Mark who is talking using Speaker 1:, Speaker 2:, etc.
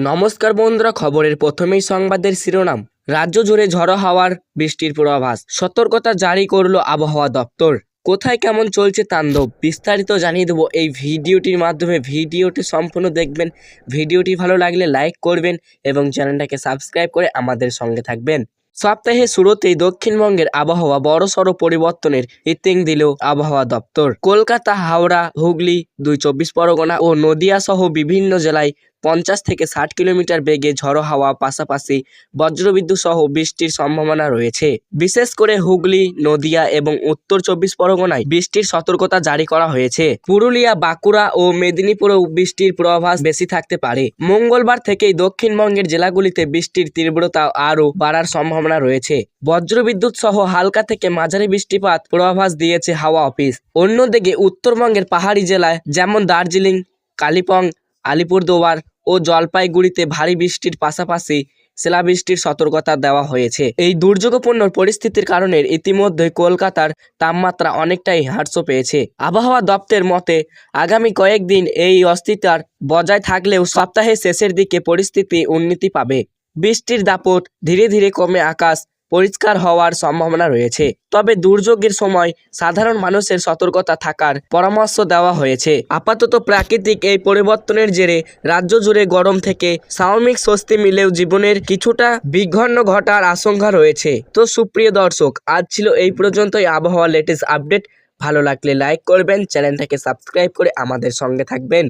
Speaker 1: নমস্কার বন্ধুরা, খবরের প্রথমেই সংবাদের শিরোনাম। রাজ্য জুড়ে ঝড়ো হাওয়ার বৃষ্টির পূর্বাভাস, সতর্কতা জারি করলো আবহাওয়া দপ্তর। কোথায় কেমন চলছে তাণ্ডব, বিস্তারিত জানিয়ে দেবো এই ভিডিওটির মাধ্যমে। ভিডিওটি সম্পূর্ণ দেখবেন। ভিডিওটি ভালো লাগলে লাইক করবেন এবং চ্যানেলটাকে সাবস্ক্রাইব করে আমাদের সঙ্গে থাকবেন। সপ্তাহের শুরুতেই দক্ষিণবঙ্গের আবহাওয়া বড়সড় পরিবর্তনের ইঙ্গিত দিল আবহাওয়া দপ্তর। কলকাতা, হাওড়া, হুগলি, ২ চব্বিশ পরগনা ও নদিয়া সহ বিভিন্ন জেলায় ৫০ থেকে ৬০ কিলোমিটার বেগে ঝড়ো হাওয়া, পাশাপাশি বজ্রবিদ্যুৎ সহ বৃষ্টির সম্ভাবনা রয়েছে। বিশেষ করে হুগলি, নদিয়া এবং উত্তর ২৪ পরগনায় বৃষ্টির সতর্কতা জারি করা হয়েছে। পুরুলিয়া, বাঁকুড়া ও মেদিনীপুরেও বৃষ্টির পূর্বাভাস বেশি থাকতে পারে। মঙ্গলবার থেকেই দক্ষিণবঙ্গের জেলাগুলিতে বৃষ্টির তীব্রতা আরও বাড়ার সম্ভাবনা রয়েছে। বজ্রবিদ্যুৎ সহ হালকা থেকে মাঝারি বৃষ্টিপাত পূর্বাভাস দিয়েছে হাওয়া অফিস। অন্যদিকে উত্তরবঙ্গের পাহাড়ি জেলায় যেমন দার্জিলিং, কালিম্পং, আলিপুরদুয়ার ও জলপাইগুড়িতে ভারী বৃষ্টির পাশাপাশি শিলাবৃষ্টির সতর্কতা দেওয়া হয়েছে। এই দুর্যোগপূর্ণ পরিস্থিতির কারণে ইতিমধ্যেই কলকাতার তাপমাত্রা অনেকটাই হ্রাস পেয়েছে। আবহাওয়া দপ্তরের মতে আগামী কয়েকদিন এই অস্থিরতা বজায় থাকলেও সপ্তাহের শেষের দিকে পরিস্থিতি উন্নতি পাবে। বৃষ্টির দাপট ধীরে ধীরে কমে আকাশ পরিষ্কার হওয়ার সম্ভাবনা রয়েছে। তবে দুর্যোগের সময় সাধারণ মানুষের সতর্কতা থাকার পরামর্শ দেওয়া হয়েছে। আপাতত প্রাকৃতিক এই পরিবর্তনের জেরে রাজ্য জুড়ে গরম থেকে সাময়িক স্বস্তি মিলেও জীবনের কিছুটা বিঘ্ন ঘটার আশঙ্কা রয়েছে। তো সুপ্রিয় দর্শক, আজ ছিল এই পর্যন্তই আবহাওয়া লেটেস্ট আপডেট। ভালো লাগলে লাইক করবেন, চ্যানেলটাকে সাবস্ক্রাইব করে আমাদের সঙ্গে থাকবেন।